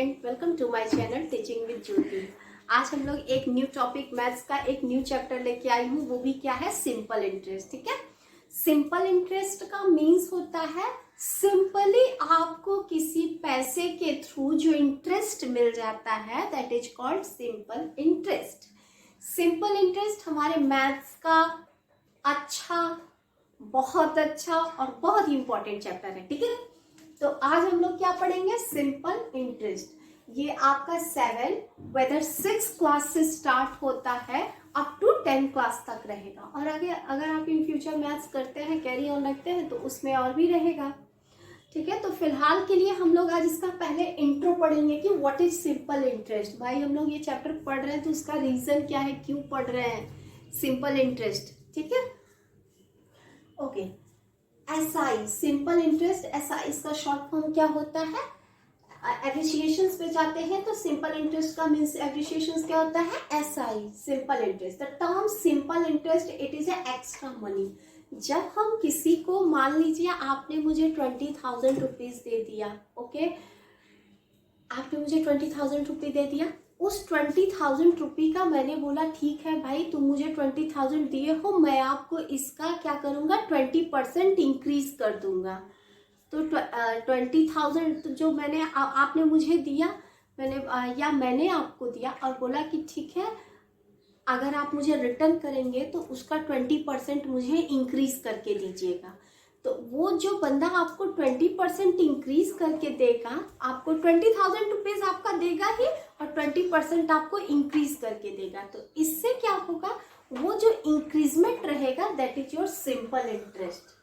Student, welcome to my channel teaching with Jyoti. आज हम लोग एक न्यू टॉपिक मैथ्स का एक न्यू चैप्टर लेके आई हूँ, वो भी क्या है, सिंपल इंटरेस्ट। ठीक है, सिंपल इंटरेस्ट का मीन्स होता है सिंपली आपको किसी पैसे के थ्रू जो इंटरेस्ट मिल जाता है, that is called simple interest. Simple interest हमारे मैथ्स का अच्छा, बहुत अच्छा और बहुत ही इंपॉर्टेंट चैप्टर है। ठीक है, तो आज हम लोग क्या पढ़ेंगे, सिंपल इंटरेस्ट। ये आपका 6 क्लास से स्टार्ट होता है, अप टू 10 क्लास तक रहेगा। और अगर आप इन फ्यूचर मैथ्स करते हैं, कैरी ऑन रखते हैं, तो उसमें और भी रहेगा। ठीक है, तो फिलहाल के लिए हम लोग आज इसका पहले इंट्रो पढ़ेंगे कि व्हाट इज सिंपल इंटरेस्ट। भाई हम लोग ये चैप्टर पढ़ रहे हैं तो उसका रीजन क्या है, क्यों पढ़ रहे हैं सिंपल इंटरेस्ट। ठीक है, okay. SI, simple interest, SI इसका शॉर्ट फॉर्म क्या होता है। एप्रिसिएशंस पे जाते हैं तो सिंपल इंटरेस्ट का मींस एप्रिसिएशंस क्या होता है, SI, simple interest. The term simple interest, it is a extra money. जब हम किसी को, मान लीजिए आपने मुझे 20,000 रुपीज दे दिया, ओके, आपने मुझे 20,000 रुपये दे दिया, उस 20,000 रुपये का मैंने बोला ठीक है भाई, तुम मुझे 20,000 दिए हो, मैं आपको इसका क्या करूँगा, 20% इंक्रीज कर दूंगा। तो 20,000 जो मैंने आपने मुझे दिया, मैंने आपको दिया और बोला कि ठीक है, अगर आप मुझे रिटर्न करेंगे तो उसका 20% मुझे इंक्रीज करके दीजिएगा। तो वो जो बंदा आपको 20% इंक्रीज करके देगा, आपको 20,000 रुपीज आपका देगा ही, और 20% आपको इंक्रीज करके देगा। तो इससे क्या होगा, वो जो इंक्रीजमेंट रहेगा, that is your simple interest.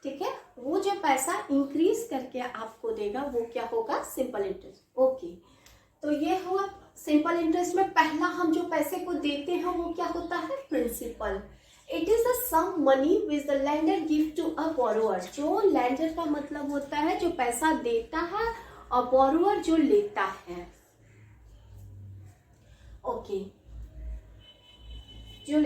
ठीक है, वो जो पैसा इंक्रीज करके आपको देगा, वो क्या होगा, सिंपल इंटरेस्ट। ओके, तो ये हुआ सिंपल इंटरेस्ट में पहला हम जो पैसे को देते हैं वो क्या होता है, principal. It is the sum money which the lender give to a borrower. जो लैंडर का मतलब होता है जो पैसा देता है, और बोरोअर जो लेता है। ओके, जो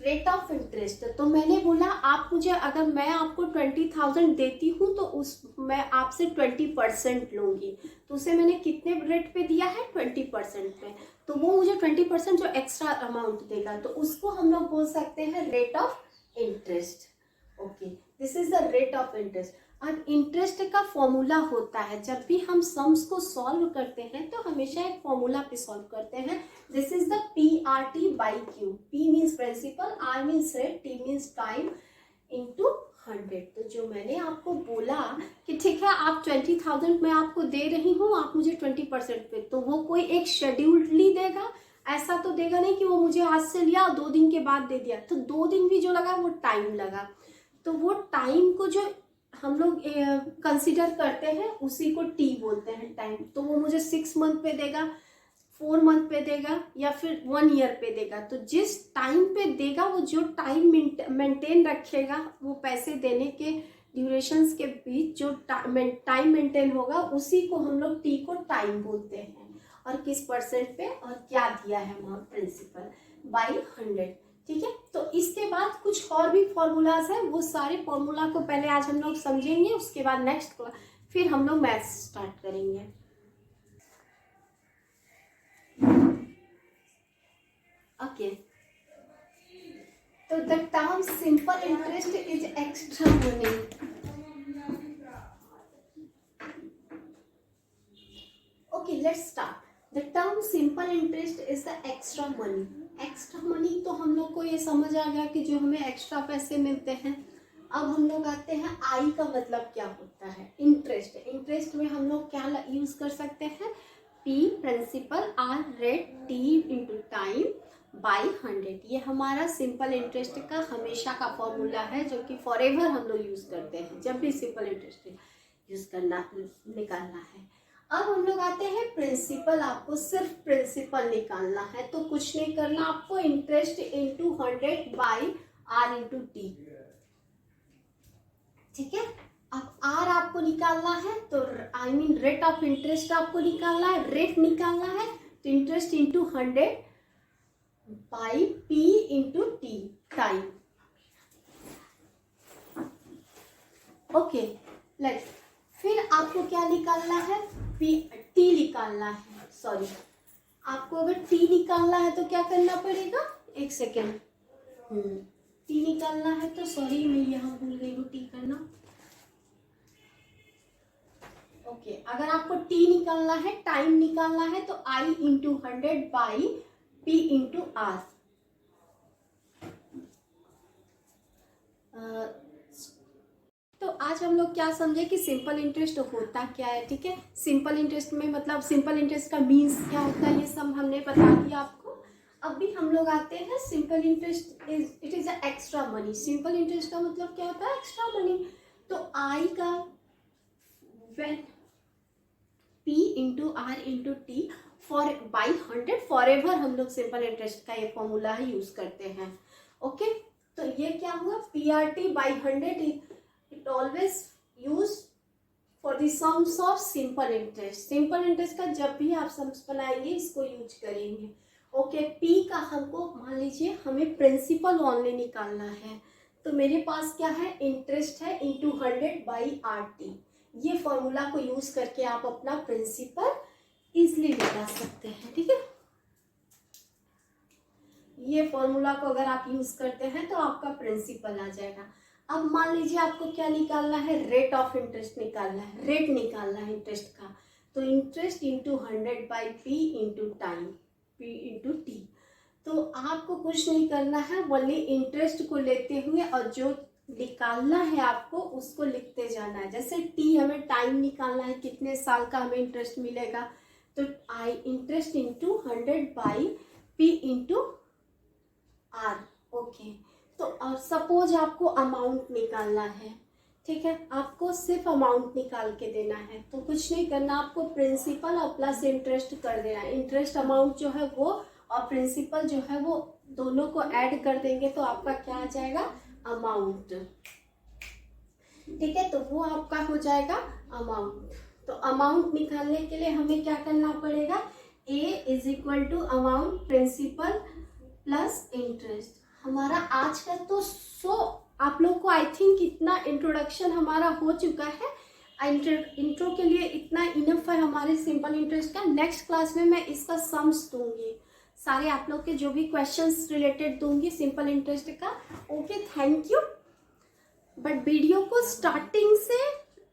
रेट ऑफ इंटरेस्ट। तो मैंने बोला आप मुझे, अगर मैं आपको 20,000 देती हूँ तो मैं आपसे 20% लूंगी, तो उसे मैंने कितने रेट पे दिया है, 20% पे। तो वो मुझे 20% जो एक्स्ट्रा अमाउंट देगा, तो उसको हम लोग बोल सकते हैं rate of interest. Okay, this is the rate of interest. अब इंटरेस्ट का फॉर्मूला होता है, जब भी हम सम्स को सॉल्व करते हैं तो हमेशा एक फॉर्मूला पे सॉल्व करते हैं। This is the PRT by Q। P means principal, R means rate, T means time, into 100। तो जो मैंने आपको बोला कि ठीक है, आप 20,000 मैं आपको दे रही हूँ, आप मुझे 20% पे, तो वो कोई एक शेड्यूल्डली देगा, ऐसा तो देगा नहीं कि वो मुझे आज से लिया और 2 दिन के बाद दे दिया। तो 2 दिन भी जो लगा वो टाइम लगा, तो वो टाइम को जो हम लोग कंसिडर करते हैं उसी को टी बोलते हैं, टाइम। तो वो मुझे 6 मंथ पे देगा, 4 मंथ पे देगा, या फिर 1 ईयर पे देगा। तो जिस टाइम पे देगा, वो जो टाइम मेंटेन रखेगा, वो पैसे देने के ड्यूरेशंस के बीच जो टाइम मेंटेन होगा, उसी को हम लोग टी को टाइम बोलते हैं। और किस परसेंट पे और क्या दिया है अमाउंट, प्रिंसिपल बाई 100। ठीक है, तो इसके बाद कुछ और भी फॉर्मूलाज है, वो सारे फॉर्मूला को पहले आज हम लोग समझेंगे, उसके बाद नेक्स्ट फिर हम लोग मैथ्स स्टार्ट करेंगे। ओके, तो the term simple interest is extra money. Okay, let's start. The term simple interest is the extra money. Extra money तो हम लोग को ये समझ आ गया कि जो हमें एक्स्ट्रा पैसे मिलते हैं। अब हम लोग आते हैं, आई का मतलब क्या होता है, इंटरेस्ट। इंटरेस्ट में हम लोग क्या यूज कर सकते हैं, P principal, R rate, T into time by 100। ये हमारा सिंपल इंटरेस्ट का हमेशा का फॉर्मूला है, जो कि फॉर एवर हम लोग यूज करते हैं जब भी सिंपल इंटरेस्ट यूज करना, निकालना है। अब हम लोग आते हैं प्रिंसिपल। आपको सिर्फ प्रिंसिपल निकालना है, तो कुछ नहीं करना आपको, interest into 100 by R into T. ठीक है, अब आर आपको निकालना है, तो I mean rate of interest आपको निकालना है, रेट निकालना है, तो interest into 100 by P into T, time. Okay, let's फिर आपको क्या निकालना है, टी निकालना है, सॉरी आपको अगर टी निकालना है तो क्या करना पड़ेगा, एक सेकेंड, टी निकालना है तो सॉरी मैं यहाँ भूल गई हूँ टी करना। ओके, अगर आपको टी निकालना है, टाइम निकालना है तो I into 100 by P into R. तो आज हम लोग क्या समझे कि सिंपल इंटरेस्ट होता क्या है, ठीक है। सिंपल इंटरेस्ट में मतलब सिंपल इंटरेस्ट का मीन्स क्या होता है, ये सब हमने बता दिया आपको। अब भी हम लोग आते हैं simple interest it is a extra money. Simple interest का मतलब क्या होता है, एक्स्ट्रा मनी। तो आई का when P into R into T for by 100 forever हम लोग सिंपल इंटरेस्ट का ये फॉर्मूला ही यूज करते हैं। ओके, तो ये क्या हुआ, P R T by 100 it always use for the sums of simple interest। Simple interest का जब भी आप सम्स बनाएंगे इसको यूज करेंगे। ओके, पी का हमको मान लीजिए हमें प्रिंसिपल ओनली निकालना है, तो मेरे पास क्या है, इंटरेस्ट है इंटू 100 बाई आर टी। ये फॉर्मूला को यूज करके आप अपना प्रिंसिपल इजिली निकाल सकते हैं, ठीक है। ये फॉर्मूला को अगर आप यूज करते हैं तो आपका प्रिंसिपल आ जाएगा। अब मान लीजिए आपको क्या निकालना है, रेट ऑफ इंटरेस्ट निकालना है, रेट निकालना है इंटरेस्ट का। तो interest into 100 by P into time, P into T. तो आपको कुछ नहीं करना है, ओनली इंटरेस्ट को लेते हुए और जो निकालना है आपको उसको लिखते जाना है। जैसे टी हमें टाइम निकालना है, कितने साल का हमें इंटरेस्ट मिलेगा, तो I interest into 100 by P into R. Okay, तो और सपोज आपको अमाउंट निकालना है, ठीक है, आपको सिर्फ अमाउंट निकाल के देना है, तो कुछ नहीं करना, आपको प्रिंसिपल और प्लस इंटरेस्ट कर देना है। इंटरेस्ट अमाउंट जो है वो और प्रिंसिपल जो है वो दोनों को ऐड कर देंगे तो आपका क्या आ जाएगा, अमाउंट, ठीक है। तो वो आपका हो जाएगा अमाउंट। तो अमाउंट निकालने के लिए हमें क्या करना पड़ेगा, A is equal to amount principal plus interest. हमारा आज का तो आप लोग को आई थिंक इतना इंट्रोडक्शन हमारा हो चुका है। इंट्रो के लिए इतना इनफ है हमारे सिंपल इंटरेस्ट का। नेक्स्ट क्लास में मैं इसका सम्स दूंगी, सारे आप लोग के जो भी क्वेश्चंस रिलेटेड दूंगी सिंपल इंटरेस्ट का। Okay, thank you. But video को स्टार्टिंग से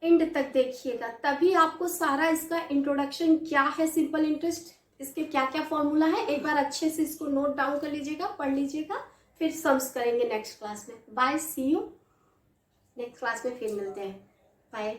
एंड तक देखिएगा, तभी आपको सारा इसका इंट्रोडक्शन क्या है सिंपल इंटरेस्ट, इसके क्या क्या फॉर्मूला है, एक बार अच्छे से इसको नोट डाउन कर लीजिएगा, पढ़ लीजिएगा, फिर सम्स करेंगे नेक्स्ट क्लास में। Bye, see you, next class में फिर मिलते हैं, बाय।